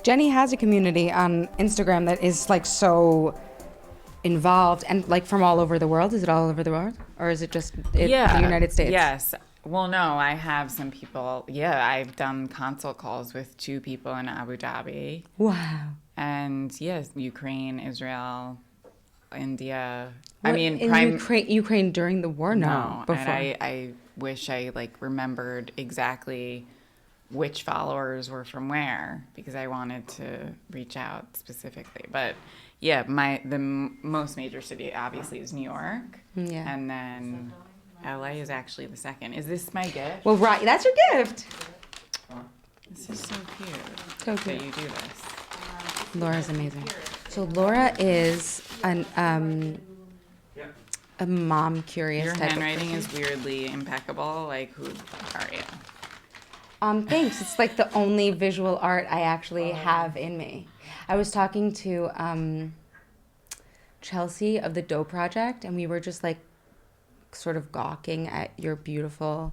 Jenny has a community on Instagram that is like so involved and like from all over the world. Is it all over the world, or is it just the United States? Yes. Well, no, I have some people. Yeah, I've done consult calls with 2 people in Abu Dhabi. Wow. And yes, Ukraine, Israel, India. What, I mean, in Ukraine during the war? No, before. And I wish I like remembered exactly which followers were from where because I wanted to reach out specifically. But yeah, the most major city obviously is New York. Yeah. And then LA is actually the second. Is this my gift? Well, right, that's your gift. This is so cute. So cute. That you do this. Laura's amazing. So Laura is a mom curious Your type handwriting of is weirdly impeccable. Like, who are you? Thanks. It's like the only visual art I actually have in me. I was talking to Chelsea of the Dough Project, and we were just like sort of gawking at your beautiful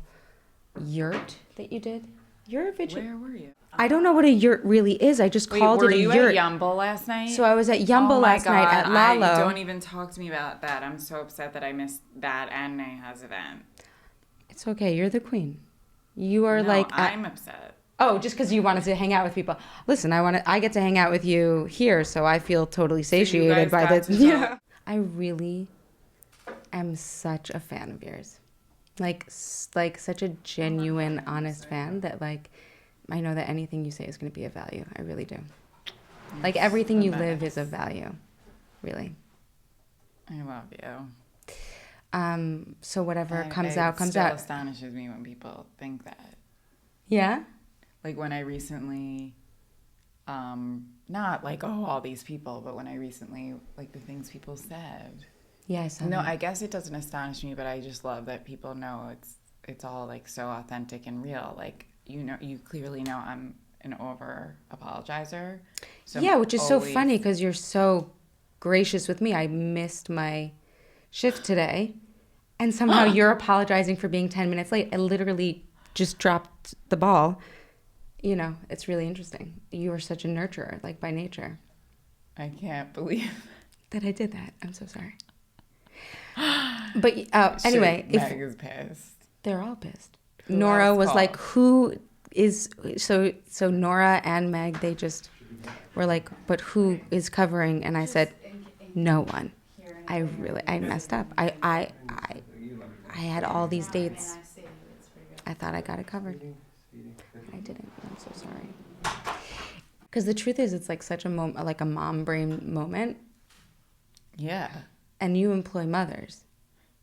yurt that you did. You're a visual. Where were you? I don't know what a yurt really is. I just called it a yurt. Were you at Yumble last night? So I was at Yumble last night at Lalo. Don't even talk to me about that. I'm so upset that I missed that and Neha's event. It's okay. You're the queen. You are I'm upset. Oh, just because you wanted to hang out with people. Listen, I get to hang out with you here, so I feel totally satiated by this. Yeah. I really am such a fan of yours. Like such a genuine, honest fan that like I know that anything you say is going to be of value. I really do. Like everything you live is of value. Really. I love you. So whatever comes out. It still astonishes me when people think that. Yeah? Like when I recently, not like, all these people, but when I recently, like the things people said. Yes. No, I guess it doesn't astonish me, but I just love that people know it's all like so authentic and real. Like, you clearly know I'm an over apologizer. So yeah, which is so funny because you're so gracious with me. I missed my shift today. And somehow you're apologizing for being 10 minutes late. I literally just dropped the ball. It's really interesting. You are such a nurturer, like by nature. I can't believe that I did that. I'm so sorry. But anyway. Meg is pissed. They're all pissed. Nora was like, who is... So Nora and Meg, they just were like, but who is covering? And I said, no one. I messed up. I had all these dates. I thought I got it covered. I didn't. I'm so sorry. Because the truth is, it's like such a moment, like a mom brain moment. Yeah. And you employ mothers.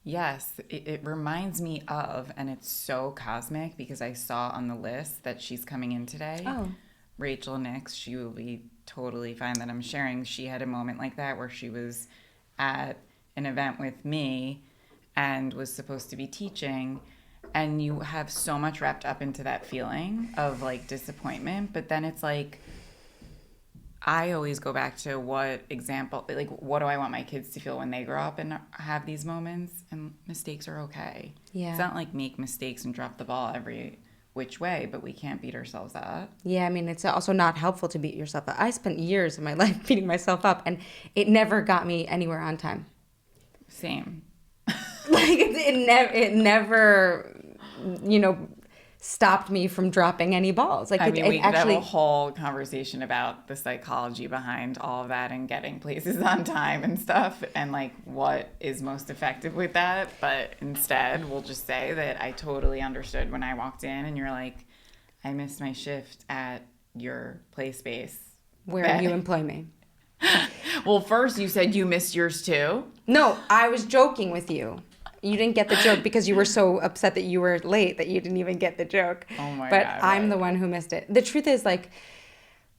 Yes, it reminds me of, and it's so cosmic because I saw on the list that she's coming in today. Oh. Rachel Nix, she will be totally fine that I'm sharing. She had a moment like that where she was at an event with me and was supposed to be teaching, and you have so much wrapped up into that feeling of like disappointment, but then it's like I always go back to what do I want my kids to feel when they grow up and have these moments, and mistakes are okay. Yeah. It's not like make mistakes and drop the ball every which way, but we can't beat ourselves up. Yeah, I mean, it's also not helpful to beat yourself up. I spent years of my life beating myself up, and it never got me anywhere on time. Same. Like, it never, stopped me from dropping any balls. Like, we could have a whole conversation about the psychology behind all of that and getting places on time and stuff and like what is most effective with that. But instead, we'll just say that I totally understood when I walked in and you're like, I missed my shift at your play space. Where you employ me. Well, first you said you missed yours too. No, I was joking with you. You didn't get the joke because you were so upset that you were late that you didn't even get the joke. Oh my God. But I'm the one who missed it. The truth is, like,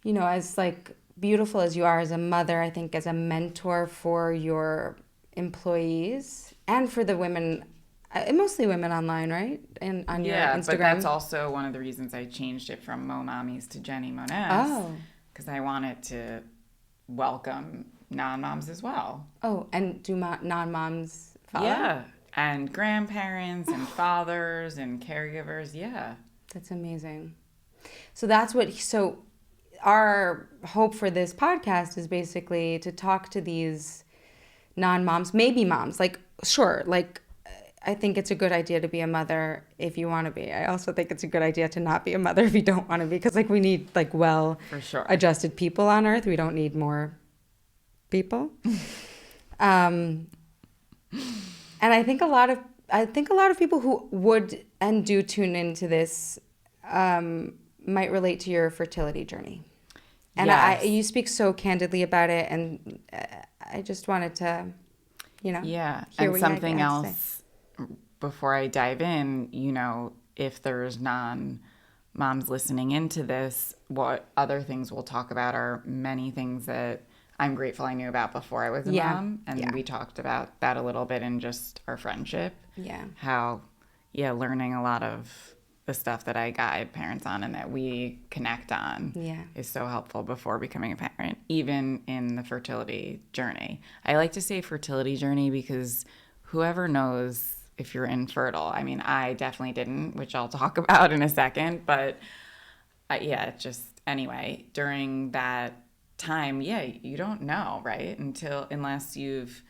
as like beautiful as you are as a mother, I think as a mentor for your employees and for the women, mostly women online, right? And on your Instagram. Yeah, but that's also one of the reasons I changed it from Mo Mommies to Jenny Monez. Oh. Because I wanted to welcome non-moms as well. Oh, and do non-moms follow? Yeah. And grandparents and fathers and caregivers, yeah. That's amazing. So that's what, our hope for this podcast is basically to talk to these non-moms, maybe moms. Like, sure, like, I think it's a good idea to be a mother if you want to be. I also think it's a good idea to not be a mother if you don't want to be, because like we need like For sure. adjusted people on earth. We don't need more people. And I think a lot of people who would and do tune into this might relate to your fertility journey. And Yes. you speak so candidly about it, and I just wanted to, Yeah. hear And what you something had to say. else before I dive in, if there's non-moms listening into this, what other things we'll talk about are many things that I'm grateful I knew about before I was a mom. And we talked about that a little bit in just our friendship. Yeah. How, learning a lot of the stuff that I guide parents on and that we connect on is so helpful before becoming a parent, even in the fertility journey. I like to say fertility journey because whoever knows if you're infertile. I mean, I definitely didn't, which I'll talk about in a second. But anyway, during that time, you don't know, right? Unless you've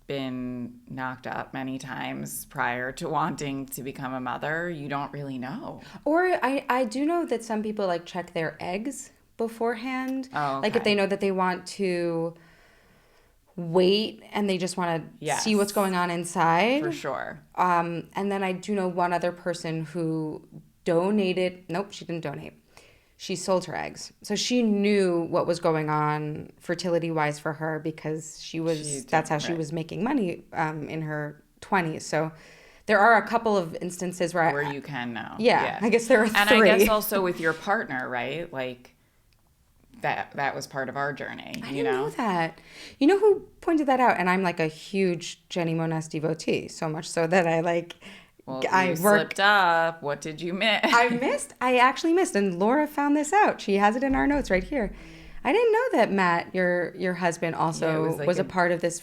been knocked up many times prior to wanting to become a mother, you don't really know. Or I do know that some people like check their eggs beforehand. Oh, okay. Like if they know that they want to wait and they just want to see what's going on inside. For sure. And then I do know one other person who donated. Nope, she didn't donate. She sold her eggs. So she knew what was going on fertility-wise for her because that's how she was making money in her 20s. So there are a couple of instances where you can know. Yeah, I guess there are 3. And I guess also with your partner, right? Like that was part of our journey. I didn't know that. You know who pointed that out? And I'm like a huge Jenny Monas devotee, so much so that I like... Well, you slipped up. What did you miss? I actually missed. And Laura found this out. She has it in our notes right here. I didn't know that Matt, your husband, also was a part of this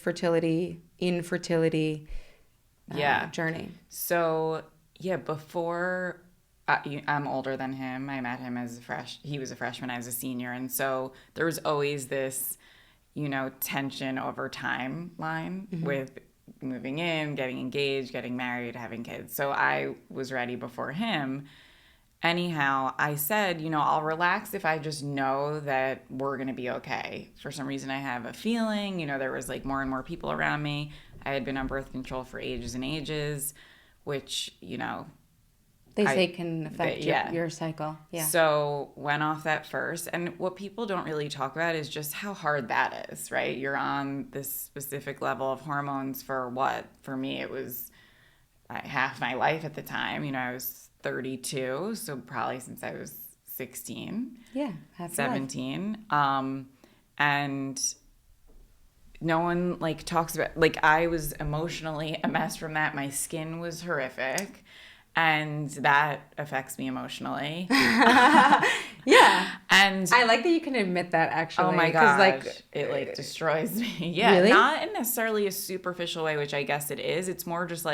infertility journey. So, before... I'm older than him. I met him as he was a freshman, I was a senior. And so there was always this, tension over timeline with moving in, getting engaged, getting married, having kids. So I was ready before him. Anyhow, I said, I'll relax if I just know that we're going to be okay. For some reason, I have a feeling, there was like more and more people around me. I had been on birth control for ages and ages, which, they say can affect your cycle. Yeah. So went off that first. And what people don't really talk about is just how hard that is, right? You're on this specific level of hormones for what? For me, it was half my life at the time. I was 32, so probably since I was 16. Yeah, half 17. And no one talks about, I was emotionally a mess from that. My skin was horrific. And that affects me emotionally. Yeah. And I like that you can admit that, actually. Oh my gosh. It destroys me. Yeah. Really? Not in necessarily a superficial way, which I guess it is. It's more just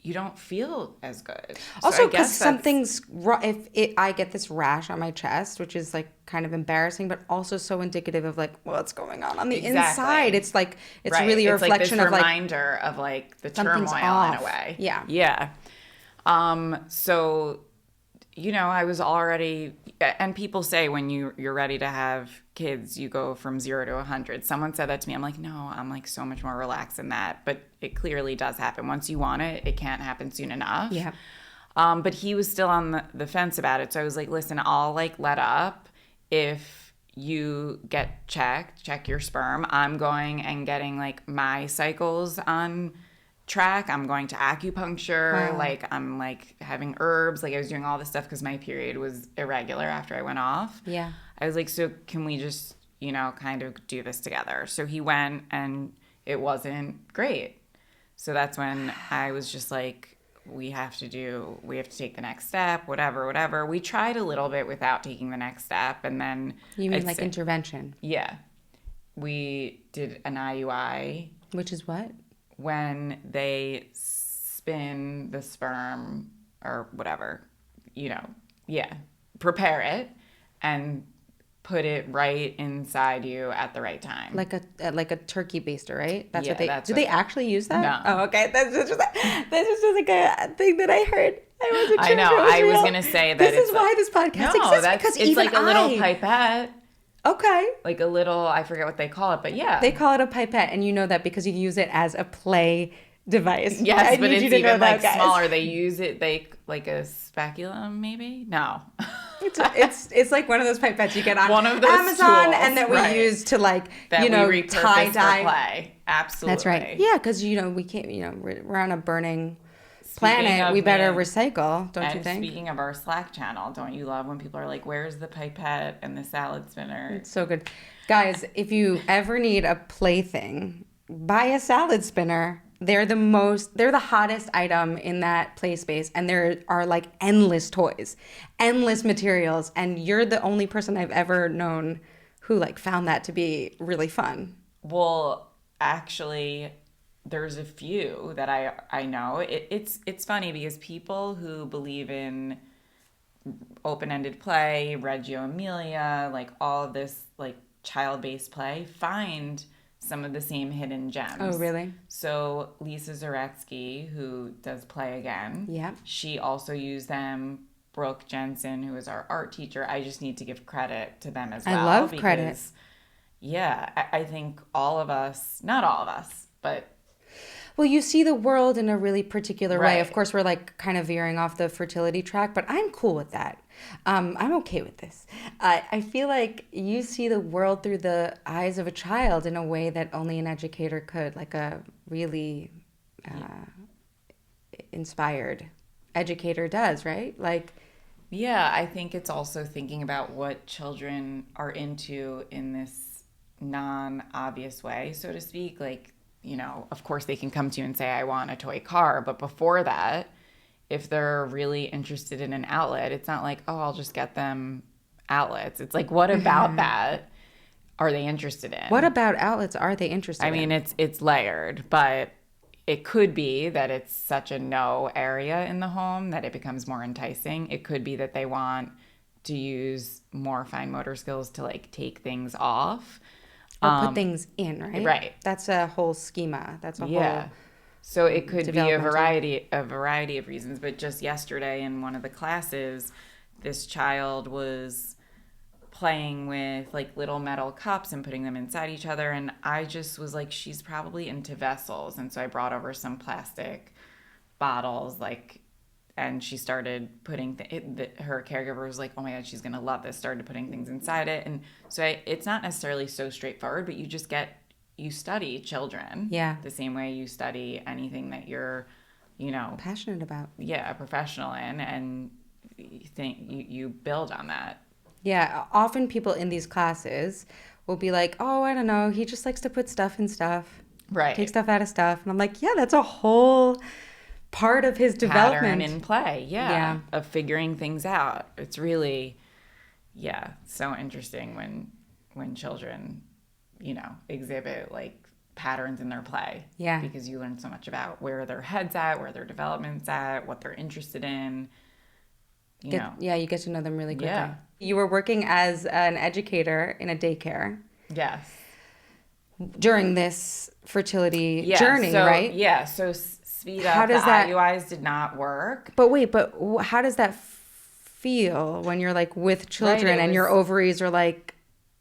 you don't feel as good. Also, because something's wrong. I get this rash on my chest, which is kind of embarrassing, but also so indicative of what's going on the inside. It's it's really a reflection of reminder of the turmoil off. In a way. Yeah. Yeah. So, I was already, and people say when you're ready to have kids, you go from 0 to 100. Someone said that to me. I'm like, no, I'm so much more relaxed than that. But it clearly does happen. Once you want it, it can't happen soon enough. Yeah. But he was still on the fence about it. So I was like, listen, I'll let up if you check your sperm. I'm going and getting my cycles on track. I'm going to acupuncture. Wow. I'm having herbs. I was doing all this stuff because my period was irregular after I went off. Yeah. I was like, so can we just, kind of do this together? So he went and it wasn't great. So that's when I was just like, we have to take the next step, whatever. We tried a little bit without taking the next step. And then you mean intervention? Yeah. We did an IUI. Which is what? When they spin the sperm or whatever, prepare it and put it right inside you at the right time. Like a turkey baster, right? That's Yeah, what they that's do. what- They actually use that? No. Oh, okay. That's just like a thing that I heard. I wasn't I sure know. if it was I was real. going to say that this it's is why this podcast no, exists, that's because it's even like a little I. pipette, Okay. like a little, I forget what they call it, but yeah. They call it a pipette, and you know that because you use it as a play device. Yes, I but need it's you to know even like that, guys. smaller. They use it like a speculum, maybe? No. It's like one of those pipettes you get on One of those Amazon, tools, and that we right. use to that we repurpose tie for dye. play. Absolutely. That's right. Yeah, because we can't. We're on a burning Speaking planet. of We better me, recycle, don't you and think? speaking of our Slack channel, don't you love when people are like, "Where's the pipette and the salad spinner?" It's so good, guys. If you ever need a plaything, buy a salad spinner. They're the hottest item in that play space, and there are like endless toys, endless materials, and you're the only person I've ever known who like found that to be really fun. Well, actually, there's a few that I know. It's funny because people who believe in open-ended play, Reggio Emilia, like all of this like child-based play, find some of the same hidden gems. Oh, really? So Lisa Zaretsky, who does Play Again, Yeah. she also used them. Brooke Jensen, who is our art teacher, I just need to give credit to them as well. I love credit. Yeah, I think all of us, not all of us, but Well, you see the world in a really particular way. Right. Of course, we're like kind of veering off the fertility track, but I'm cool with that. I'm okay with this. I feel like you see the world through the eyes of a child in a way that only an educator could, like a really inspired educator does, right? Like, yeah, I think it's also thinking about what children are into in this non-obvious way, so to speak. Like, of course they can come to you and say, I want a toy car. But before that, if they're really interested in an outlet, it's not like, oh, I'll just get them outlets. It's like, what about that are they interested in? what about outlets are they interested I in? mean, it's layered, but it could be that it's such a no area in the home that it becomes more enticing. It could be that they want to use more fine motor skills to like take things off. Or put things in, right? Right. That's a whole schema. That's a Yeah. whole... So it could be a developmental. variety of reasons. But just yesterday in one of the classes, this child was playing with like little metal cups and putting them inside each other, and I just was like, she's probably into vessels. And so I brought over some plastic bottles, like, and she started putting her caregiver was like, oh my god, she's gonna love this, started putting things inside it. And so it's not necessarily so straightforward, but you study children the same way you study anything that you're passionate about. a professional in, and you build on that. Yeah, often people in these classes will be like, oh, I don't know, he just likes to put stuff in stuff. Right. Take stuff out of stuff. And I'm like, yeah, that's a whole part of his development. Pattern in play, of figuring things out. It's really, so interesting when children, exhibit like patterns in their play. Yeah. Because you learn so much about where their head's at, where their development's at, what they're interested in. You get to know them really quickly. Yeah. You were working as an educator in a daycare Yes. during this fertility journey, right? Yeah. So speed How up. does The that- IUIs did not work. But wait, how does that feel when you're like with children and your ovaries are like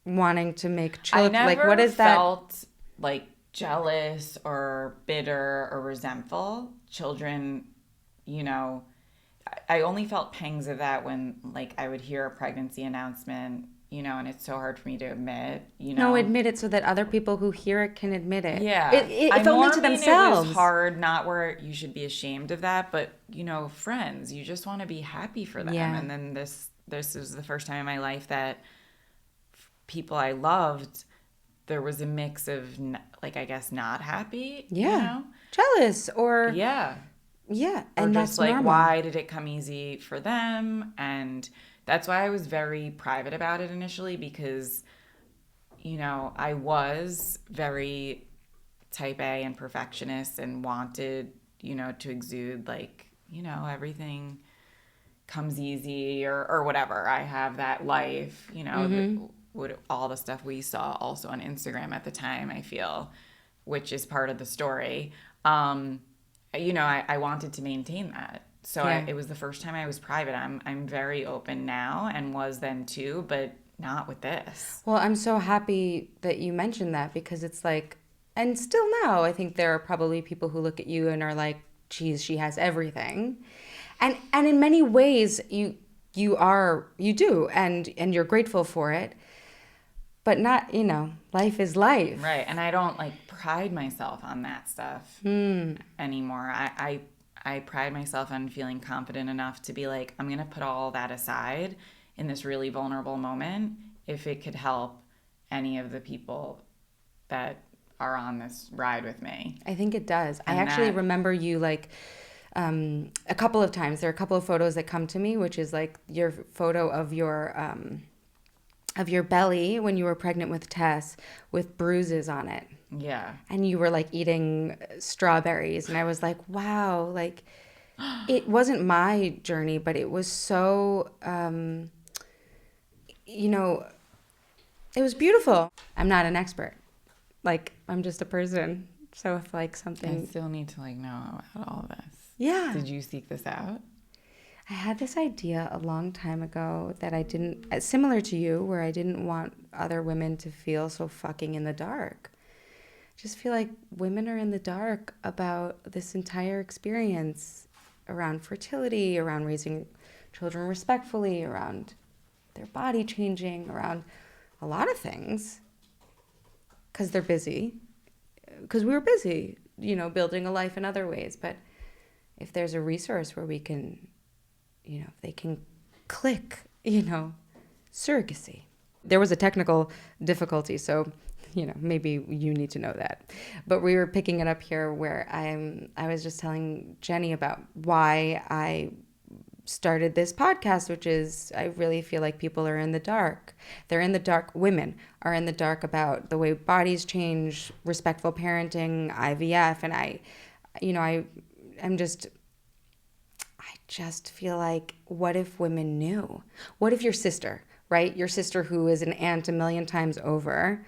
wanting to make children? I never Like, what is that? felt like jealous or bitter or resentful. Children, I only felt pangs of that when like I would hear a pregnancy announcement, and it's so hard for me to admit, No, admit it so that other people who hear it can admit it. Yeah. If only to themselves. It was hard, not where you should be ashamed of that, but, friends, you just want to be happy for them. Yeah. And then this was the first time in my life that people I loved, there was a mix of, like, I guess, not happy. Yeah. Jealous or... Yeah. Yeah. Or And just that's like, normal. why did it come easy for them? And that's why I was very private about it initially, because, I was very type A and perfectionist and wanted, to exude like, everything, comes easy or whatever. I have that life, you know, all the stuff we saw also on Instagram at the time, I feel, which is part of the story. You know, I wanted to maintain that. So it was the first time I was private. I'm very open now and was then too, but not with this. Well, I'm so happy that you mentioned that because it's like, and still now, I think there are probably people who look at you and are like, geez, she has everything. And in many ways you do and you're grateful for it. But not, you know, life is life. Right. And I don't like pride myself on that stuff anymore. I pride myself on feeling confident enough to be like, I'm going to put all that aside in this really vulnerable moment if it could help any of the people that are on this ride with me. I think it does. And I actually remember you like a couple of times. There are a couple of photos that come to me, which is like your photo of your belly when you were pregnant with Tess with bruises on it. Yeah. And you were like eating strawberries. And I was like, wow, like it wasn't my journey, but it was so, you know, it was beautiful. I'm not an expert. Like, I'm just a person. So if like something... I still need to like know about all this. Yeah. Did you seek this out? I had this idea a long time ago that I didn't, similar to you, where I didn't want other women to feel so fucking in the dark. I just feel like women are in the dark about this entire experience around fertility, around raising children respectfully, around their body changing, around a lot of things. Because they're busy. Because we were busy, you know, building a life in other ways. But if there's a resource where we can... you know, they can click, you know, surrogacy. There was a technical difficulty, so, you know, maybe you need to know that. But we were picking it up here where I was just telling Jenny about why I started this podcast, which is I really feel like people are in the dark. They're in the dark. Women are in the dark about the way bodies change, respectful parenting, IVF, and I'm just... I just feel like, what if women knew? What if your sister, right? Your sister who is an aunt a million times over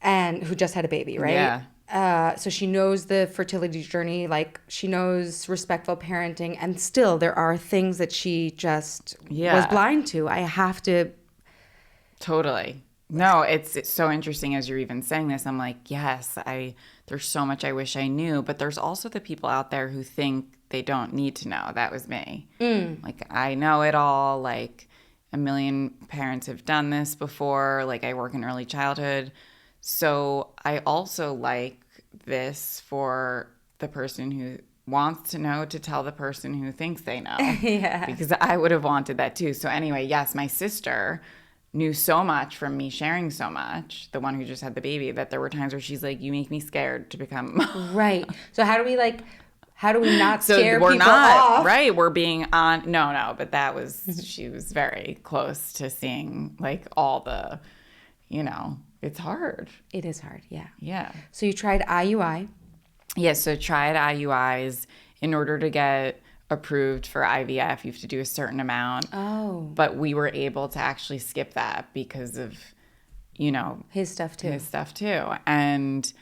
and who just had a baby, right? Yeah. So she knows the fertility journey, like she knows respectful parenting, and still there are things that she just was blind to. I have to... Totally. No, it's so interesting as you're even saying this. I'm like, yes, there's so much I wish I knew, but there's also the people out there who think they don't need to know. That was me. Like, I know it all. Like, a million parents have done this before. Like, I work in early childhood. So I also like this for the person who wants to know to tell the person who thinks they know. Yeah. Because I would have wanted that too. So anyway, yes, my sister knew so much from me sharing so much, the one who just had the baby, that there were times where she's like, you make me scared to become... Right. So how do we not so scare we're people not, off? Right. We're being on... No, but that was... She was very close to seeing like all the, you know, it's hard. It is hard, yeah. Yeah. So you tried IUI. Yes, so tried IUIs. In order to get approved for IVF, you have to do a certain amount. Oh. But we were able to actually skip that because of, you know... His stuff too. And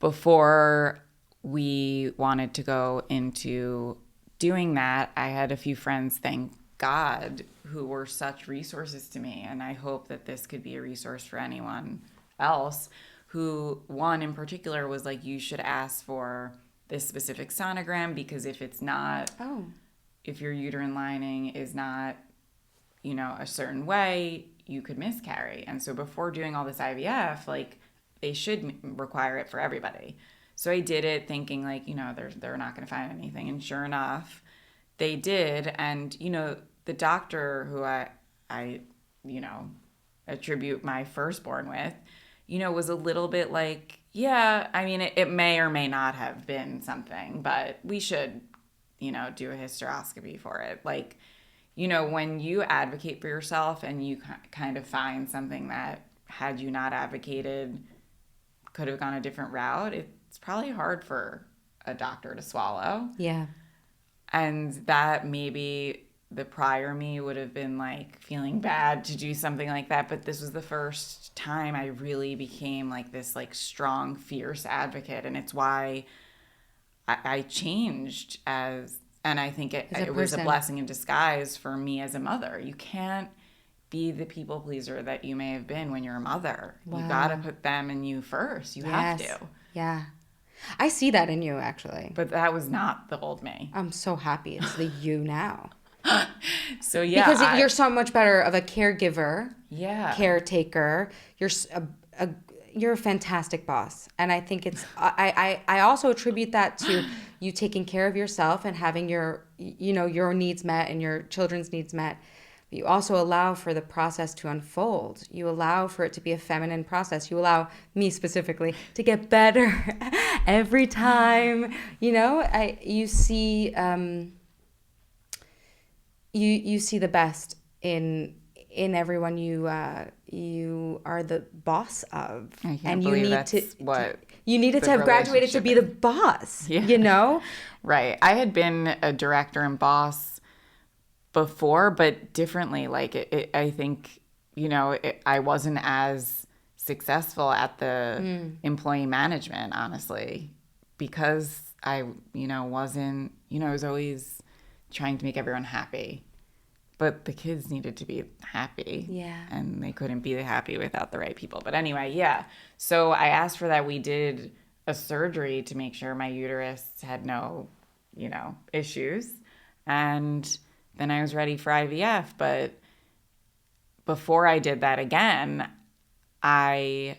before we wanted to go into doing that, I had a few friends, thank God, who were such resources to me. And I hope that this could be a resource for anyone else who, one in particular, was like, you should ask for this specific sonogram because if it's not, if your uterine lining is not, you know, a certain way, you could miscarry. And so before doing all this IVF, like, they should require it for everybody. So I did it thinking like, you know, they're not going to find anything. And sure enough, they did. And, you know, the doctor who I you know, attribute my firstborn with, you know, was a little bit like, yeah, I mean, it may or may not have been something, but we should, you know, do a hysteroscopy for it. Like, you know, when you advocate for yourself and you kind of find something that, had you not advocated, could have gone a different route, it's probably hard for a doctor to swallow. Yeah. And that maybe the prior me would have been like feeling bad to do something like that. But this was the first time I really became like this like strong, fierce advocate. And it's why I changed and I think it was a blessing in disguise for me as a mother. You can't be the people pleaser that you may have been when you're a mother. Wow. You got to put them and you first. You have to. Yeah. I see that in you, actually. But that was not the old me. I'm so happy it's the you now. So, yeah. Because you're so much better of a caregiver, caretaker. You're a fantastic boss. And I think I also attribute that to you taking care of yourself and having your needs met and your children's needs met. But you also allow for the process to unfold. You allow for it to be a feminine process. You allow me specifically to get better every time. You see you see the best in everyone you are the boss of. I can't believe that's what you needed to have graduated to be the boss. Yeah. Right. I had been a director and boss before, but differently. Like I think I wasn't as successful at the employee management, honestly, because I wasn't I was always trying to make everyone happy. But the kids needed to be happy. Yeah. And they couldn't be happy without the right people. But anyway, yeah. So I asked for that. We did a surgery to make sure my uterus had no, issues. And then I was ready for IVF. But before I did that again, so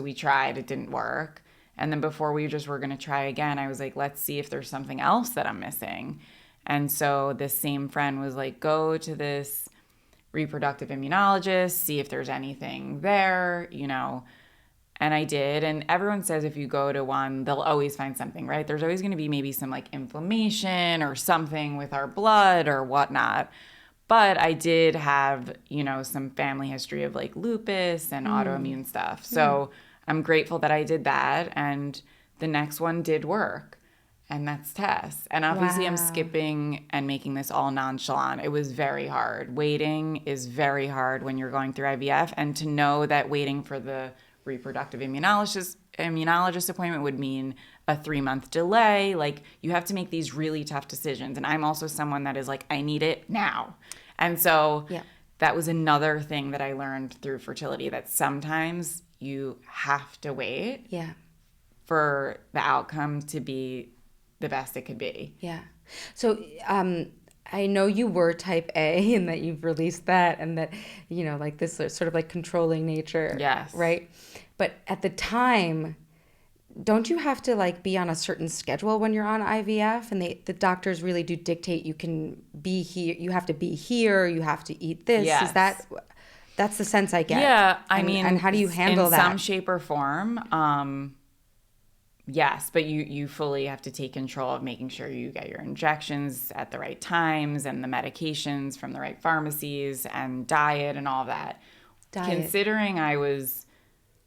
we tried. It didn't work. And then before we just were going to try again, I was like, let's see if there's something else that I'm missing. And so this same friend was like, go to this reproductive immunologist, see if there's anything there, And I did. And everyone says if you go to one, they'll always find something, right? There's always going to be maybe some like inflammation or something with our blood or whatnot. But I did have, some family history of like lupus and autoimmune stuff. So I'm grateful that I did that. And the next one did work. And that's Tess. And obviously I'm skipping and making this all nonchalant. It was very hard. Waiting is very hard when you're going through IVF. And to know that waiting for the reproductive immunologist appointment would mean a 3-month delay. Like, you have to make these really tough decisions. And I'm also someone that is like, I need it now. And so that was another thing that I learned through fertility, that sometimes you have to wait for the outcome to be the best it could be. Yeah. So I know you were type A and that you've released that and that, like this sort of like controlling nature. Yes. Right? But at the time, don't you have to like be on a certain schedule when you're on IVF? And the doctors really do dictate you can be here. You have to be here. You have to eat this. Yes. That's the sense I get. Yeah. And how do you handle that? In some shape or form. Yes, but you fully have to take control of making sure you get your injections at the right times and the medications from the right pharmacies and diet and all that. Considering I was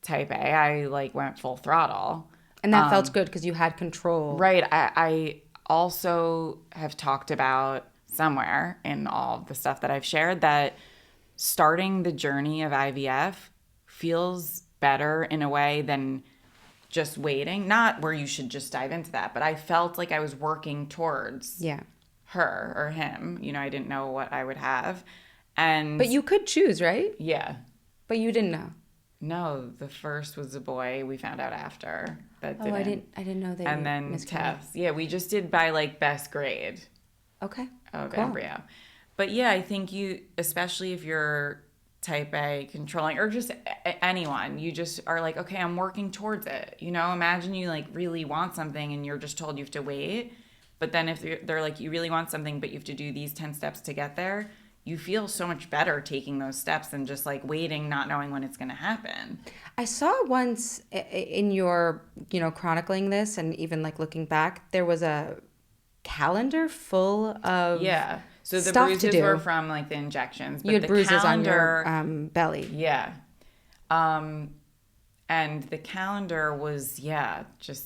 type A, I like went full throttle. And that felt good because you had control. Right. I also have talked about somewhere in all of the stuff that I've shared that starting the journey of IVF feels better in a way than just waiting, not where you should just dive into that, but I felt like I was working towards her or him. I didn't know what I would have. But you could choose, right? Yeah. But you didn't know. No, the first was a boy. We found out after. I didn't know that. And then Tess. Yeah, we just did by like best grade. Okay. Of embryo. But yeah, I think especially if you're type A controlling, or just anyone, you just are like, okay, I'm working towards it. Imagine you like really want something and you're just told you have to wait. But then if they're like, you really want something, but you have to do these 10 steps to get there, you feel so much better taking those steps than just like waiting, not knowing when it's going to happen. I saw once in your, chronicling this and even like looking back, there was a calendar full of So the bruises were from like the injections. But you had bruises on your belly. Yeah. And the calendar was, just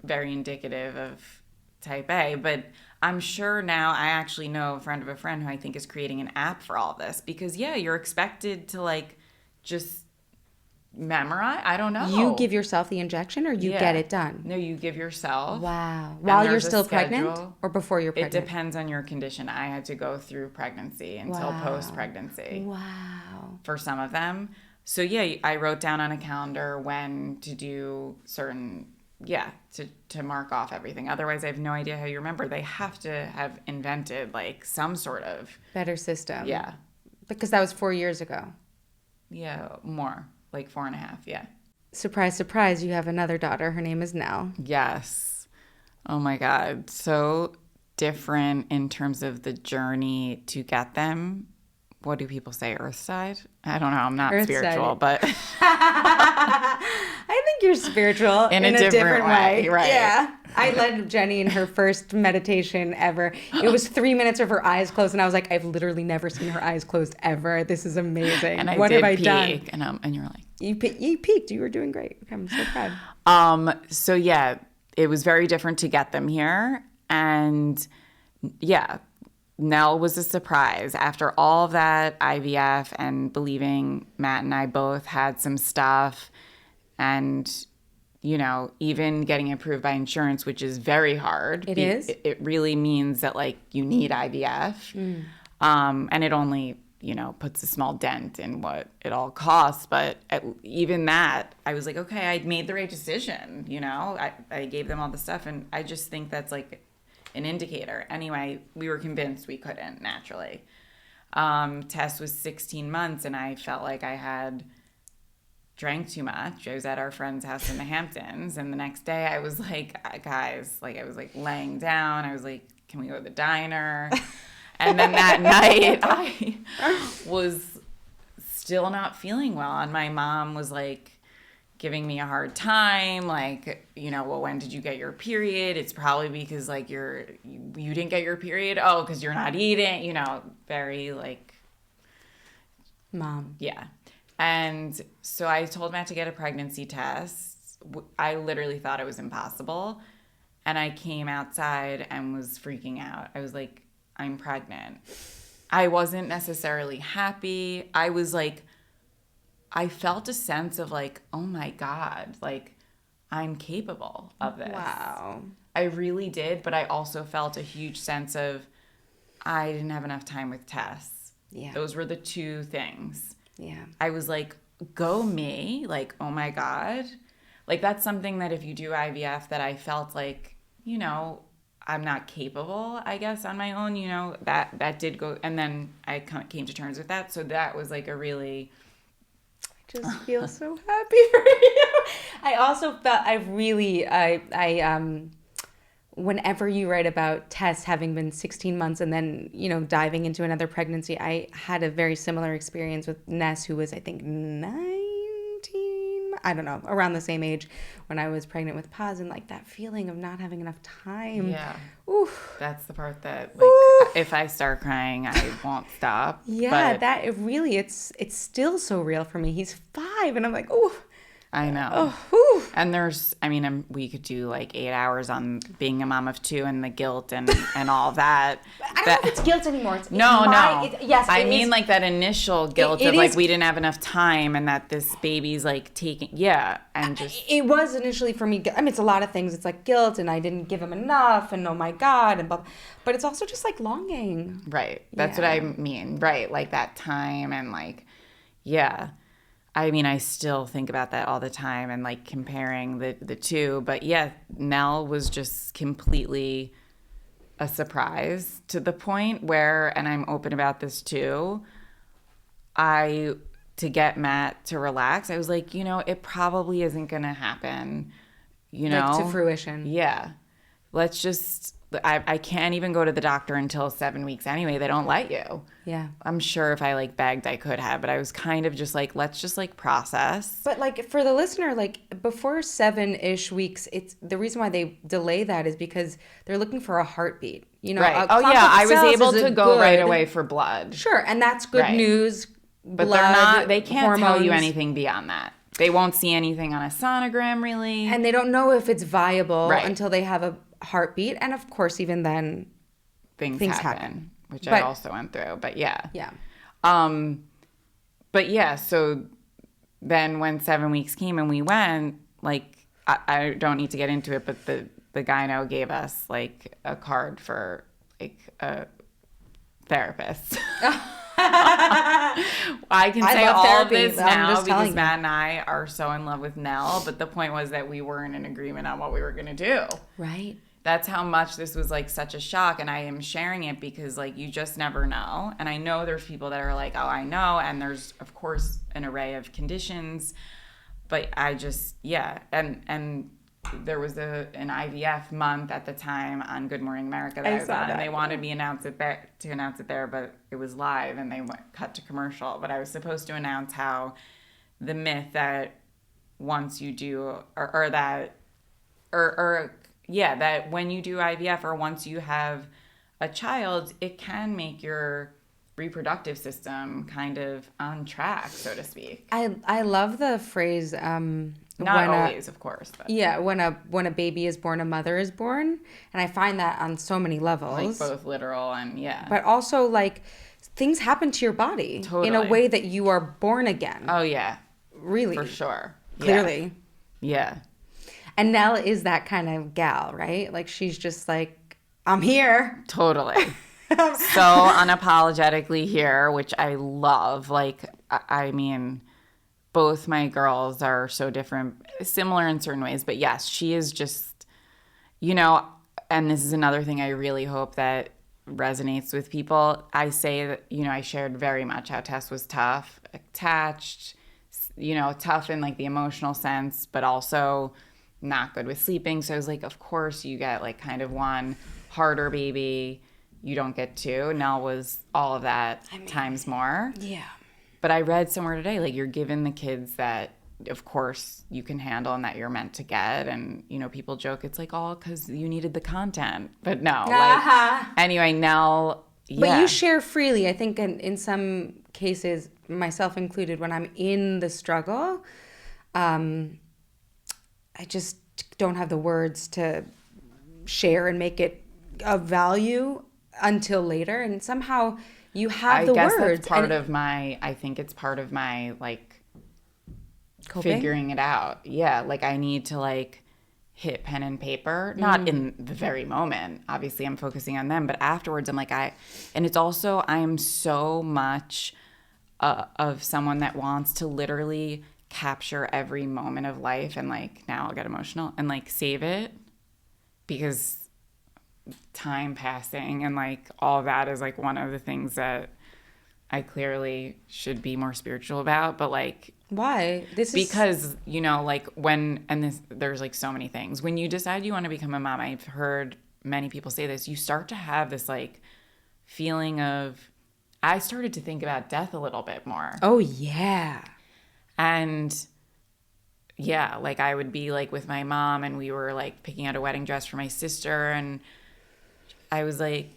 very indicative of type A. But I'm sure now I actually know a friend of a friend who I think is creating an app for all this because, yeah, you're expected to like just memorize. I don't know. You give yourself the injection or you get it done? No, you give yourself. Wow. While you're still pregnant or before you're pregnant? It depends on your condition. I had to go through pregnancy until post-pregnancy. Wow. For some of them. So, yeah, I wrote down on a calendar when to do certain, to mark off everything. Otherwise, I have no idea how you remember. They have to have invented, like, some sort of... better system. Yeah. Because that was 4 years ago. Yeah, more. Like 4.5, yeah. Surprise, surprise, you have another daughter. Her name is Nell. Yes. Oh, my God. So different in terms of the journey to get them. What do people say? Earthside? I don't know. I'm not spiritual, but I think you're spiritual in a different way. Right. Yeah. I led Jenny in her first meditation ever. It was 3 minutes of her eyes closed, and I was like, I've literally never seen her eyes closed ever. This is amazing. And what have I done? And you're like, you peaked. You were doing great. I'm so proud. So yeah, it was very different to get them here, and yeah. Nell was a surprise. After all of that IVF and believing Matt and I both had some stuff and, you know, even getting approved by insurance, which is very hard. It is? It really means that, like, you need IVF. And it only, you know, puts a small dent in what it all costs. But even that, I was like, okay, I made the right decision, you know. I gave them all the stuff, and I just think that's, like, an indicator. Anyway, we were convinced we couldn't naturally. Tess was 16 months and I felt like I had drank too much. I was at our friend's house in the Hamptons, and the next day I was like, guys, like I was like laying down. I was like, can we go to the diner? And then that night I was still not feeling well, and my mom was like giving me a hard time, like, you know, well, when did you get your period? It's probably because, like, you didn't get your period. Oh, because you're not eating, you know, very, like... Mom. Yeah. And so I told Matt to get a pregnancy test. I literally thought it was impossible. And I came outside and was freaking out. I was like, I'm pregnant. I wasn't necessarily happy. I was like... I felt a sense of like, oh my God, like I'm capable of this. Wow. I really did, but I also felt a huge sense of I didn't have enough time with Tess. Yeah. Those were the two things. Yeah. I was like, go me, like, oh my God. Like that's something that if you do IVF that I felt like, you know, I'm not capable, I guess, on my own, you know, that did go. And then I came to terms with that. So that was like a really... just feel so happy for you. I also felt whenever you write about Tess having been 16 months and then, you know, diving into another pregnancy, I had a very similar experience with Ness, who was, I think, 19, I don't know, around the same age when I was pregnant with Paz, and like that feeling of not having enough time. Yeah. Oof. That's the part that, like, if I start crying, I won't stop. Yeah, but it's still so real for me. He's 5, and I'm like, oh. I know. Oh, whew. And we could do like 8 hours on being a mom of 2 and the guilt and all that. I don't know if it's guilt anymore. No. Yes, I mean like that initial guilt of like we didn't have enough time and that this baby's like taking, and just. It was initially for me, I mean, it's a lot of things. It's like guilt and I didn't give him enough and oh my God and blah, blah. But it's also just like longing. Right. That's what I mean. Right. Like that time and like, yeah. I mean, I still think about that all the time and like comparing the two. But yeah, Nell was just completely a surprise to the point where, and I'm open about this too, to get Matt to relax, I was like, you know, it probably isn't going to happen, you know? Like to fruition. Yeah. Let's just... I can't even go to the doctor until 7 weeks anyway. They don't let you. Yeah. I'm sure if I like begged, I could have, but I was kind of just like, let's just like process. But like for the listener, like before 7-ish weeks, it's the reason why they delay that is because they're looking for a heartbeat. You know, right. Oh yeah, I was able to go right away for blood. Sure, and that's good news. But blood, they can't hormones. tell you anything beyond that. They won't see anything on a sonogram, really. And they don't know if it's viable Right. until they have a heartbeat. And of course, even then, things happen. Which But- I also went through. But yeah. yeah. But yeah, so then when 7 weeks came and we went, like, I don't need to get into it, but the gyno gave us, like, a card for, like, a therapist. I can say love all therapy. of this I'm now just telling because you. Matt and I are so in love with Nell, but the point was that we weren't in agreement on what we were going to do. Right. That's how much this was like such a shock, and I am sharing it because like you just never know. And I know there's people that are like, oh, I know, and there's of course an array of conditions, but I just and there was an IVF month at the time on Good Morning America that I was on, and they wanted me to announce it there, but it was live and they cut to commercial. But I was supposed to announce how the myth that once you do that when you do IVF or once you have a child, it can make your reproductive system kind of on track, so to speak. I love the phrase Not always, of course. But yeah, when a baby is born, a mother is born. And I find that on so many levels. like both literal and But also like things happen to your body in a Totally. way that you are born again. Oh yeah, Really. for sure. Clearly. Yeah. And Nell is that kind of gal, right? Like she's just like, I'm here. Totally. So unapologetically here, which I love. Like, I mean, both my girls are so different, similar in certain ways. But yes, she is just, and this is another thing I really hope that resonates with people. I say that, I shared very much how Tess was tough, attached, tough in like the emotional sense, but also not good with sleeping. So I was like, of course you get like kind of one harder baby. You don't get two. Nell was all of that times more. Yeah. But I read somewhere today, like you're given the kids that, of course, you can handle and that you're meant to get. And, people joke it's like all because you needed the content. But no. Like, anyway, Nell, yeah. But you share freely. I think in some cases, myself included, when I'm in the struggle, I just don't have the words to share and make it of value until later. And somehow you have the words. That's part of my, I think it's part of my, like, coping? Figuring it out. Yeah, like I need to, like, hit pen and paper. Not in the very moment. Obviously, I'm focusing on them. But afterwards, I'm like, and it's also, I am so much of someone that wants to literally capture every moment of life and, like, now I'll get emotional and, like, save it because time passing and, like, all of that is, like, one of the things that I clearly should be more spiritual about. But, like, why? Because, like there's like so many things. When you decide you want to become a mom, I've heard many people say this, you start to have this like feeling of, I started to think about death a little bit more. Oh, yeah. And yeah, like I would be like with my mom and we were like picking out a wedding dress for my sister. And I was like,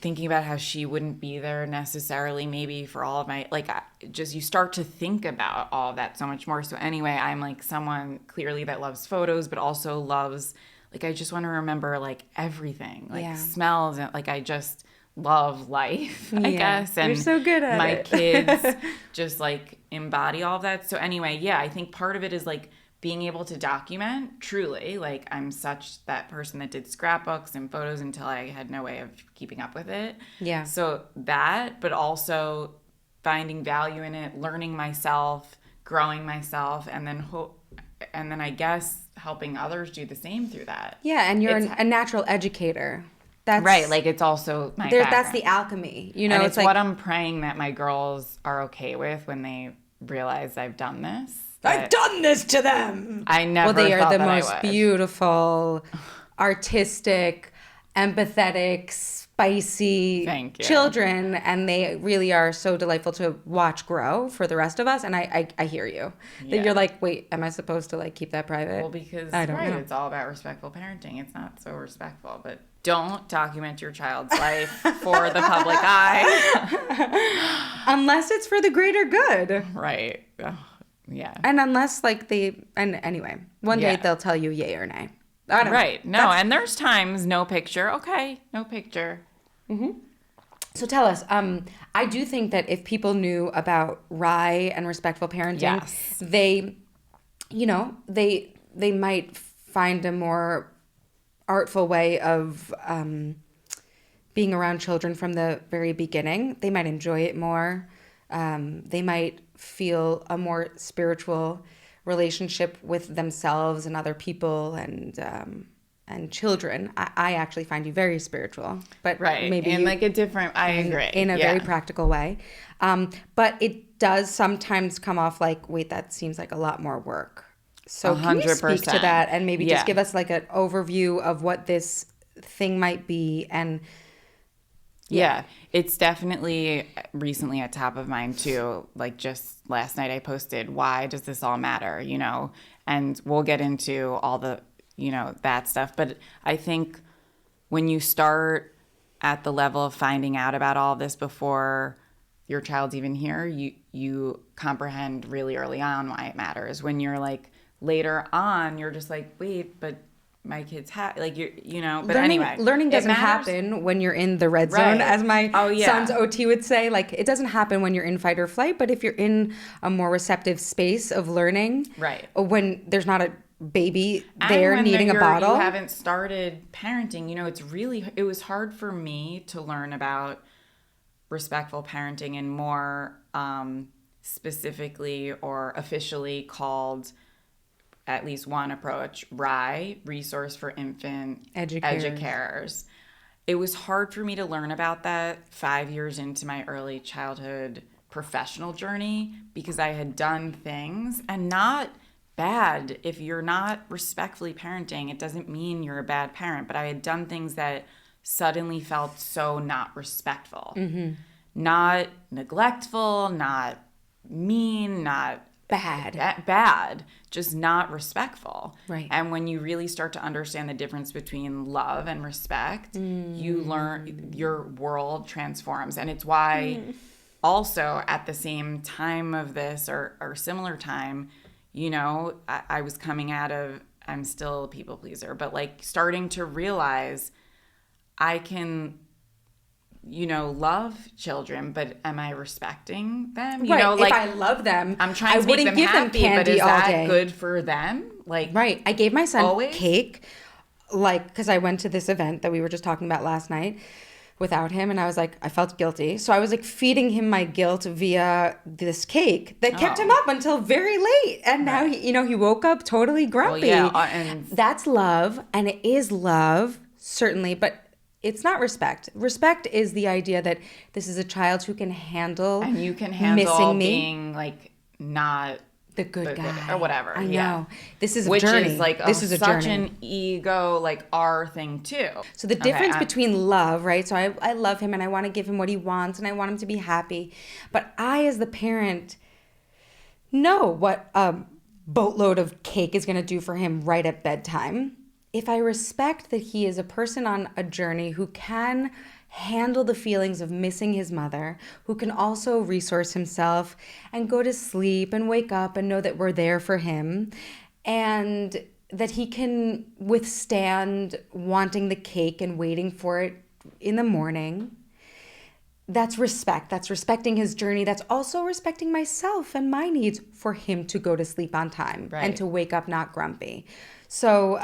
thinking about how she wouldn't be there necessarily maybe for all of my, like, just you start to think about all of that so much more. So anyway, I'm like someone clearly that loves photos, but also loves, like, I just want to remember like everything, like smells, and like I just love life, I guess. And you're so good at my it. kids just like embody all of that. So anyway, yeah, I think part of it is like being able to document truly, like I'm such that person that did scrapbooks and photos until I had no way of keeping up with it. Yeah. So that, but also finding value in it, learning myself, growing myself, and then I guess helping others do the same through that. Yeah, and you're a natural educator. That's right. Like it's also my that's background. the alchemy. And it's like what I'm praying that my girls are okay with when they realize I've done this. I've done this to them. I never Well, they are thought the that I most would. beautiful, artistic, empathetic, spicy Thank you. children, and they really are so delightful to watch grow for the rest of us. And I hear you. That Yeah. you're like, wait, am I supposed to like keep that private? Well, because I don't know. it's all about respectful parenting. It's not so respectful, but don't document your child's life for the public eye. Unless it's for the greater good. Right. Ugh. Yeah. And unless anyway, one day Yeah. they'll tell you yay or nay. I don't Right. know. No, and there's times no picture. Okay, no picture. So tell us, I do think that if people knew about RIE and respectful parenting, Yes. they, they might find a more artful way of being around children from the very beginning. They might enjoy it more. They might feel a more spiritual relationship with themselves and other people and children. I actually find you very spiritual, but Right. maybe in you, like a different, I agree. in a Yeah. very practical way. But it does sometimes come off like, wait, that seems like a lot more work. So can you speak to 100%. that and maybe Yeah. just give us like an overview of what this thing might be? And Yeah, it's definitely recently at top of mind too. Like just last night I posted, why does this all matter, you know? And we'll get into all the, that stuff. But I think when you start at the level of finding out about all of this before your child's even here, you comprehend really early on why it matters. When you're like later on, you're just like, wait, but my kids have but anyway, learning it doesn't matters. happen when you're in the red Right. zone, as my Oh, yeah. son's OT would say. Like, it doesn't happen when you're in fight or flight, but if you're in a more receptive space of learning, Right. when there's not a baby And there when needing a bottle, you haven't started parenting, it was hard for me to learn about respectful parenting and more specifically or officially called at least one approach, RIE, Resource for Infant Educators. It was hard for me to learn about that 5 years into my early childhood professional journey because I had done things, and not bad. If you're not respectfully parenting, it doesn't mean you're a bad parent, but I had done things that suddenly felt so not respectful, not neglectful, not mean, not bad, just not respectful. Right. And when you really start to understand the difference between love and respect, you learn, your world transforms. And it's why also at the same time of this or similar time, I was coming out of, I'm still a people pleaser, but like starting to realize I can love children, but am I respecting them? if I love them, I'm trying to I make wouldn't them give happy, them but candy is all that day. good for them? Like, Right. I gave my son always? cake, because I went to this event that we were just talking about last night without him, and I was like, I felt guilty. So I was like feeding him my guilt via this cake that kept him up until very late. And now he woke up totally grumpy. Well, yeah, and that's love, and it is love, certainly, but it's not respect. Respect is the idea that this is a child who can handle and you can handle missing me, being like not the good guy or whatever. I know. Yeah. This is a Which journey. is like this is a such journey. an ego, like our thing too. So the difference between love, right? So I love him and I want to give him what he wants and I want him to be happy. But I, as the parent, know what a boatload of cake is going to do for him right at bedtime. If I respect that he is a person on a journey who can handle the feelings of missing his mother, who can also resource himself and go to sleep and wake up and know that we're there for him, and that he can withstand wanting the cake and waiting for it in the morning, that's respect. That's respecting his journey. That's also respecting myself and my needs for him to go to sleep on time and to wake up not grumpy. So,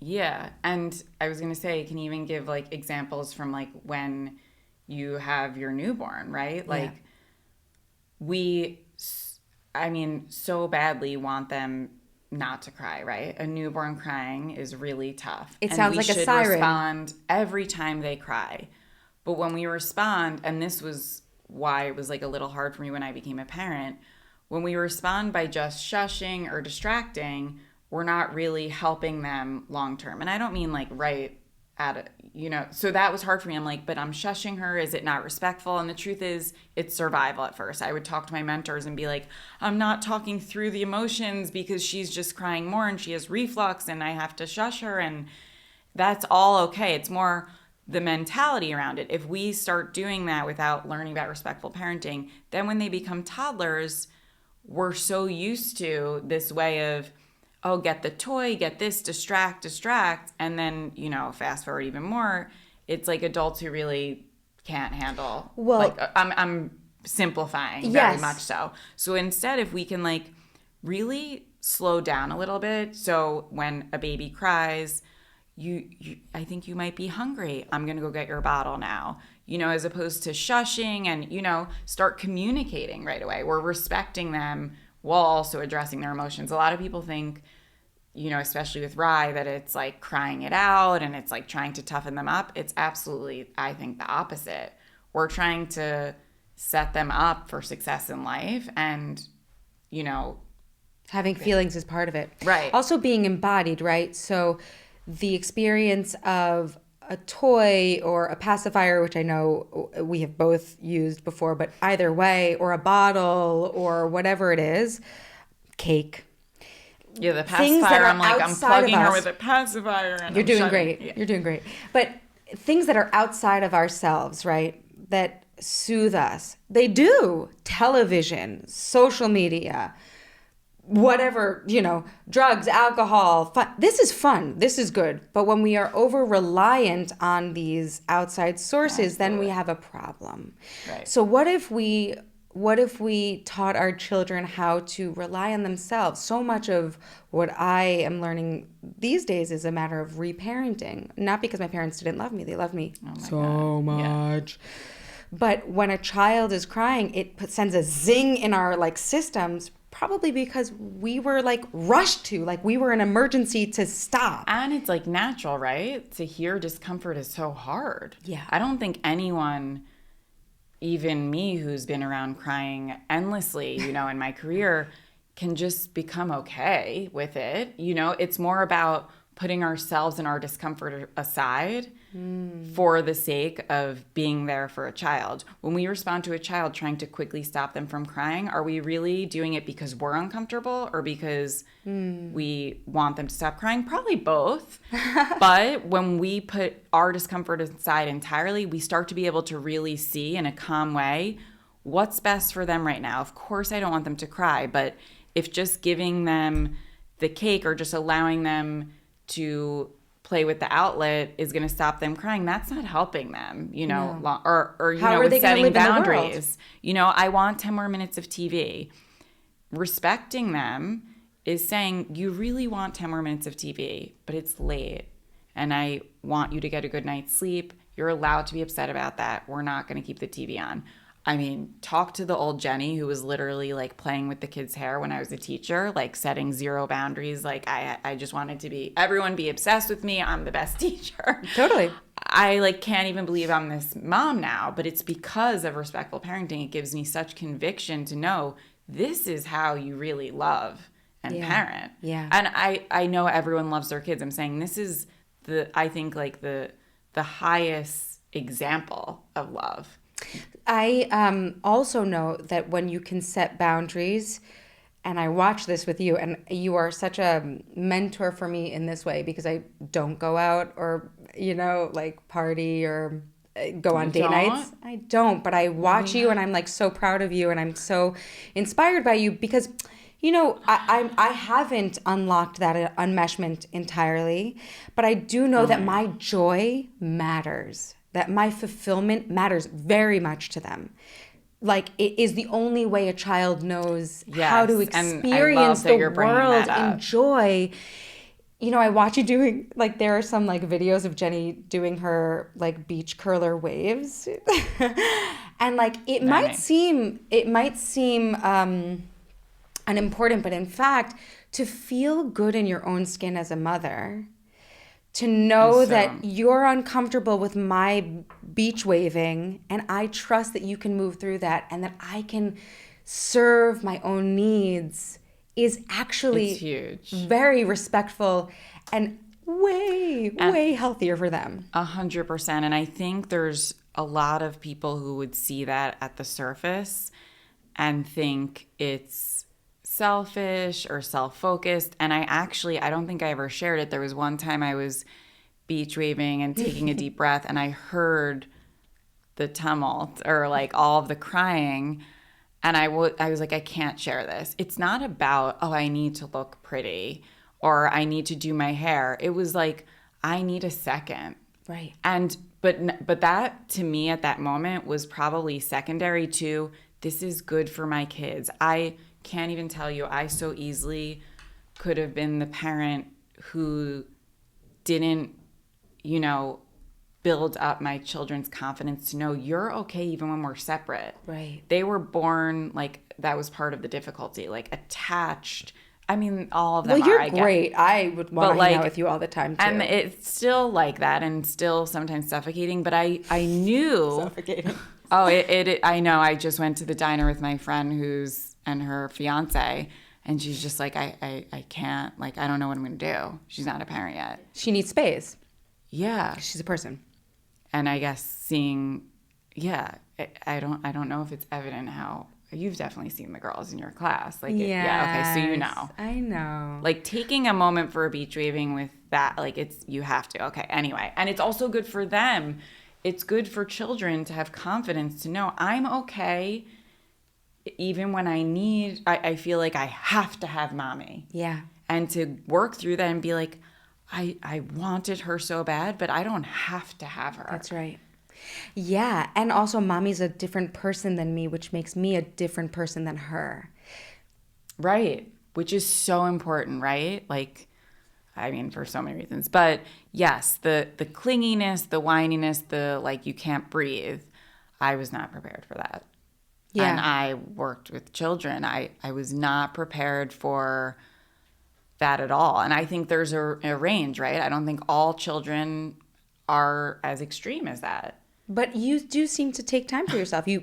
yeah. And I was going to say, can you even give like examples from like when you have your newborn, right? Like so badly want them not to cry, right? A newborn crying is really tough. It sounds like a siren. We should respond every time they cry. But when we respond, and this was why it was like a little hard for me when I became a parent, when we respond by just shushing or distracting, we're not really helping them long term. And I don't mean like right at it, so that was hard for me. I'm like, but I'm shushing her. Is it not respectful? And the truth is, it's survival at first. I would talk to my mentors and be like, I'm not talking through the emotions because she's just crying more and she has reflux and I have to shush her. And that's all okay. It's more the mentality around it. If we start doing that without learning about respectful parenting, then when they become toddlers, we're so used to this way of, oh, get the toy, get this, distract. And then, fast forward even more, it's like adults who really can't handle. Well, like I'm simplifying very much so. So instead, if we can like really slow down a little bit. So when a baby cries, I think you might be hungry. I'm going to go get your bottle now. As opposed to shushing and, start communicating right away. We're respecting them while also addressing their emotions. A lot of people think, especially with Rye, that it's like crying it out and it's like trying to toughen them up. It's absolutely, I think, the opposite. We're trying to set them up for success in life and, having feelings is part of it. Right. Also being embodied, right? So the experience of a toy or a pacifier, which I know we have both used before, but either way, or a bottle or whatever it is, cake. Yeah, the pacifier, I'm plugging her with a pacifier. And You're doing great. Yeah. You're doing great. But things that are outside of ourselves, right, that soothe us, they do. Television, social media, whatever, drugs, alcohol, fun. This is fun. This is good. But when we are over reliant on these outside sources, then we have a problem. Right. So what if we taught our children how to rely on themselves? So much of what I am learning these days is a matter of reparenting. Not because my parents didn't love me. They love me so much. Yeah. But when a child is crying, it sends a zing in our systems, probably because we were rushed to, we were an emergency to stop. And it's natural, right? To hear discomfort is so hard. Yeah. I don't think anyone, even me who's been around crying endlessly, in my career, can just become okay with it. It's more about putting ourselves and our discomfort aside for the sake of being there for a child. When we respond to a child trying to quickly stop them from crying, are we really doing it because we're uncomfortable or because we want them to stop crying? Probably both. But when we put our discomfort aside entirely, we start to be able to really see in a calm way what's best for them right now. Of course, I don't want them to cry, but if just giving them the cake or just allowing them to play with the outlet is going to stop them crying, that's not helping them, No. or How are they setting live boundaries. I want 10 more minutes of TV. Respecting them is saying, you really want 10 more minutes of TV, but it's late and I want you to get a good night's sleep. You're allowed to be upset about that. We're not going to keep the TV on. I mean, talk to the old Jenny who was literally playing with the kids' hair when I was a teacher, setting zero boundaries. I just wanted to everyone be obsessed with me. I'm the best teacher. Totally. I can't even believe I'm this mom now, but it's because of respectful parenting. It gives me such conviction to know this is how you really love and parent. Yeah. And I know everyone loves their kids. I'm saying this is the highest example of love. I also know that when you can set boundaries, and I watch this with you, and you are such a mentor for me in this way because I don't go out or, party or go on date nights. I don't, but I watch you and I'm so proud of you and I'm so inspired by you because, I haven't unlocked that unmeshment entirely, but I do know that my joy matters. That my fulfillment matters very much to them. It is the only way a child knows how to experience the world, enjoy. I watch you doing, there are some, videos of Jenny doing her, beach curler waves. And, it might seem unimportant, but in fact, to feel good in your own skin as a mother, to know that you're uncomfortable with my beach waving and I trust that you can move through that and that I can serve my own needs is actually huge. Very respectful and way healthier for them. 100%. And I think there's a lot of people who would see that at the surface and think it's selfish or self-focused. And I don't think I ever shared it. There was one time I was beach waving and taking a deep breath and I heard the tumult or all of the crying And I was like, I can't share this. It's not about, oh, I need to look pretty or I need to do my hair. It was like, I need a second. Right. And but that to me at that moment was probably secondary to, this is good for my kids. I can't even tell you, I so easily could have been the parent who didn't, build up my children's confidence to know you're okay even when we're separate. Right. They were born like that was part of the difficulty, like attached. I mean, all of them well, you're are. Great. I would want to hang out with you all the time, too. And it's still like that and still sometimes suffocating. But I knew. Suffocating. Oh, I know. I just went to the diner with my friend and her fiance. And she's just like, I can't. Like, I don't know what I'm going to do. She's not a parent yet. She needs space. Yeah. She's a person. And I guess seeing, I don't know if it's evident how. You've definitely seen the girls in your class. Like, okay, so you know. I know. Like, taking a moment for a beach waving with that, like, you have to. Okay, anyway. And it's also good for them. It's good for children to have confidence to know I'm okay even when I feel like I have to have mommy. Yeah. And to work through that and be like, I wanted her so bad, but I don't have to have her. That's right. Yeah, and also mommy's a different person than me, which makes me a different person than her. Right, which is so important, right? Like, I mean, for so many reasons. But yes, the clinginess, the whininess, the like you can't breathe, I was not prepared for that. Yeah. And I worked with children. I was not prepared for that at all. And I think there's a range, right? I don't think all children are as extreme as that. But you do seem to take time for yourself. You're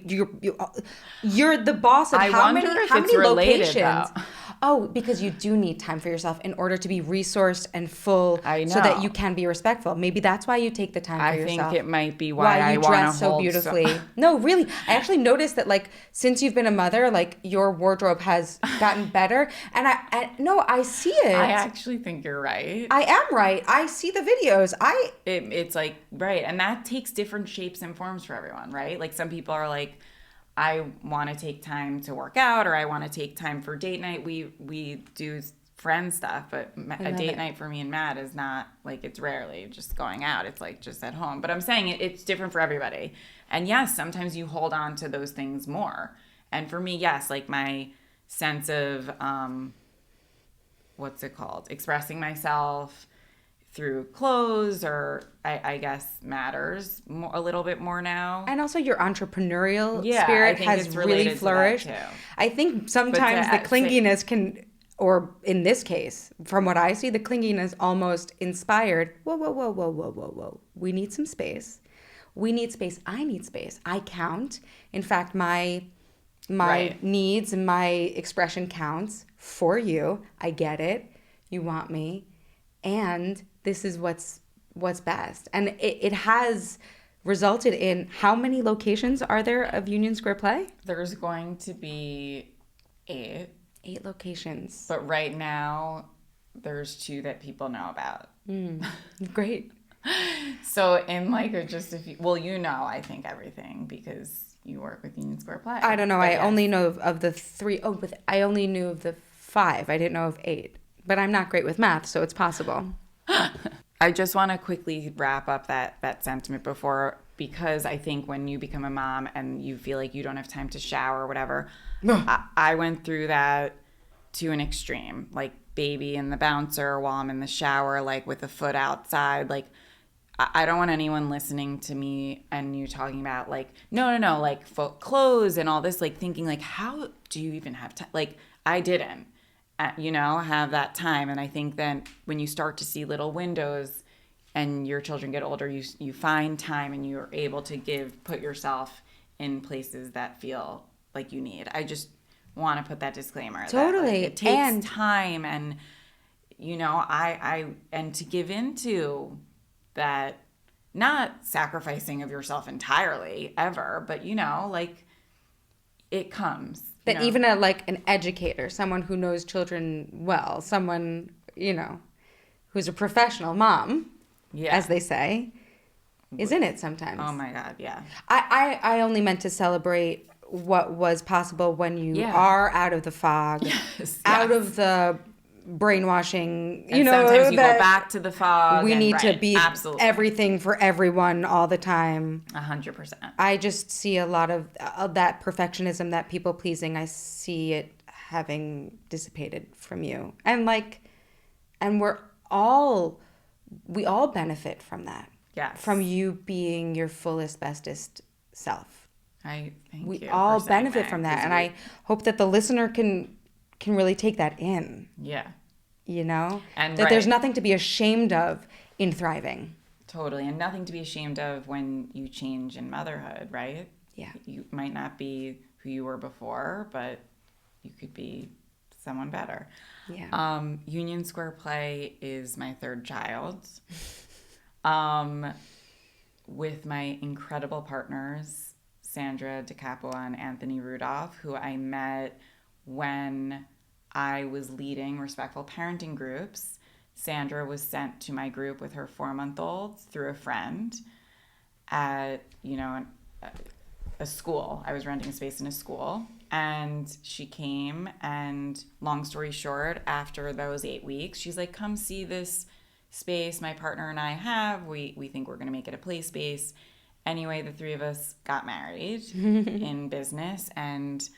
the boss of how many related, locations? Though. Oh, because you do need time for yourself in order to be resourced and full, I know. so that you can be respectful. Maybe that's why you take the time for yourself. I think it might be why I you want to dress so beautifully. No, really, I actually noticed that like since you've been a mother, like your wardrobe has gotten better, and I see it. I actually think you're right. I am right. I see the videos. It's like right, and that takes different shapes and forms for everyone, right? Like some people are like, I want to take time to work out, or I want to take time for date night. We do friend stuff, but a date night for me and Matt is not like, it's rarely just going out. It's like just at home. But I'm saying it's different for everybody. And yes, sometimes you hold on to those things more. And for me, yes, like my sense of what's it called? Expressing myself through clothes, or I guess matters a little bit more now. And also your entrepreneurial spirit has really flourished. I think sometimes the clinginess can, or in this case, from what I see, the clinginess almost inspired, whoa. We need some space. We need space. I need space. I count. In fact, my needs and my expression counts for you. I get it. You want me. And this is what's best. And it has resulted in, how many locations are there of Union Square Play? There's going to be 8. 8 locations. But right now, there's 2 that people know about. Great. So in like just a few, well, I think everything because you work with Union Square Play. I don't know. I only know of the 3. Oh, but I only knew of the 5. I didn't know of 8. But I'm not great with math, so it's possible. I just want to quickly wrap up that sentiment because I think when you become a mom and you feel like you don't have time to shower or whatever, I went through that to an extreme, like baby in the bouncer while I'm in the shower, like with a foot outside. Like, I don't want anyone listening to me and you talking about like, no, like foot clothes and all this, like thinking like, how do you even have time? Like, I didn't. Have that time. And I think then when you start to see little windows and your children get older, you find time and you're able to put yourself in places that feel like you need. I just want to put that disclaimer. Totally. That, it takes time and, and to give into that, not sacrificing of yourself entirely ever, but, like it comes. That even an educator, someone who knows children well, someone, who's a professional mom, as they say, is in it sometimes. Oh my God, yeah. I only meant to celebrate what was possible when you Yeah. are out of the fog, out yes. of the brainwashing, And sometimes you go that back to the fog. we and, need to right, be absolutely everything for everyone all the time. 100%. I just see a lot of that perfectionism, that people pleasing. I see it having dissipated from you. And and we all benefit from that. Yes. From you being your fullest, bestest self. I thank We you. all for saying benefit from that. 'cause And I hope that the listener can really take that in, yeah, that and there's right. nothing to be ashamed of in thriving. Totally, and nothing to be ashamed of when you change in motherhood, right? Yeah. You might not be who you were before, but you could be someone better. Yeah. Union Square Play is my third child. With my incredible partners, Sandra DeCapua and Anthony Rudolph, who I met when I was leading respectful parenting groups. Sandra was sent to my group with her 4-month-old through a friend at, a school. I was renting a space in a school. And she came, and long story short, after those 8 weeks, she's like, come see this space my partner and I have. We think we're going to make it a play space. Anyway, the three of us got married in business, and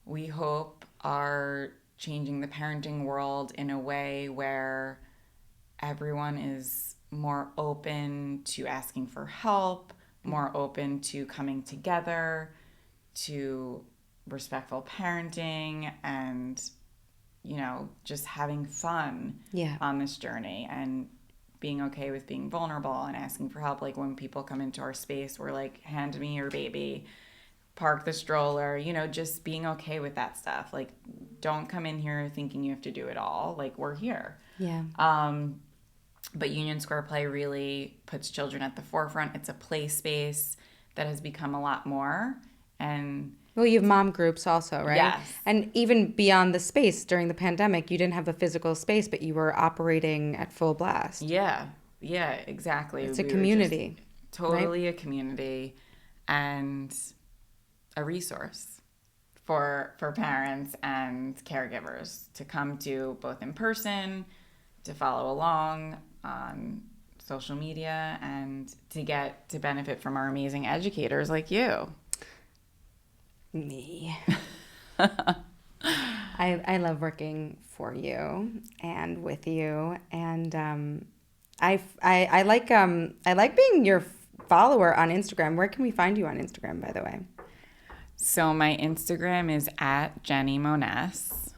we hope are changing the parenting world in a way where everyone is more open to asking for help, more open to coming together, to respectful parenting, and just having fun on this journey, and being okay with being vulnerable and asking for help. Like when people come into our space, we're like, hand me your baby, park the stroller, just being okay with that stuff. Like, don't come in here thinking you have to do it all. Like, we're here. Yeah. But Union Square Play really puts children at the forefront. It's a play space that has become a lot more. And well, you have mom groups also, right? Yes. And even beyond the space during the pandemic, you didn't have a physical space, but you were operating at full blast. Yeah, exactly. It's a community. Totally right? A community and a resource for parents and caregivers to come to, both in person, to follow along on social media, and to benefit from our amazing educators like you. Me. I love working for you and with you, and I like being your follower on Instagram. Where can we find you on Instagram, by the way? So my Instagram is at Jenny Moness,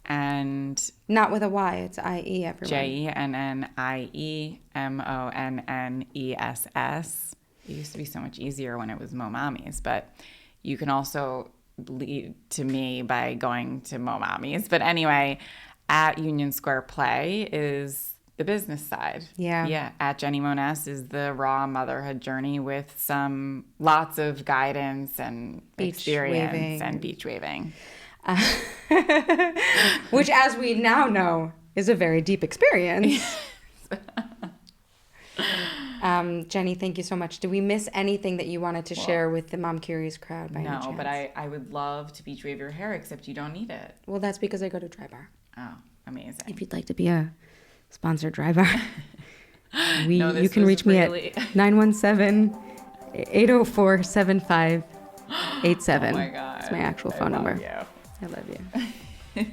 and not with a Y. It's IE, everyone. JennyMoness. It used to be so much easier when it was Momommies, but you can also lead to me by going to Momommies. But anyway, at Union Square Play is the business side. Yeah. At Jenny Moness is the raw motherhood journey with lots of guidance and experience and beach waving. Which, as we now know, is a very deep experience. Jenny, thank you so much. Did we miss anything that you wanted to share with the Mom Curious crowd by any chance? No, but I would love to beach wave your hair, except you don't need it. Well, that's because I go to Dry Bar. Oh, amazing. If you'd like to be a sponsored Dry Bar, you can reach me at 917-804-7587. Oh my God. It's my actual phone number. You. I love you.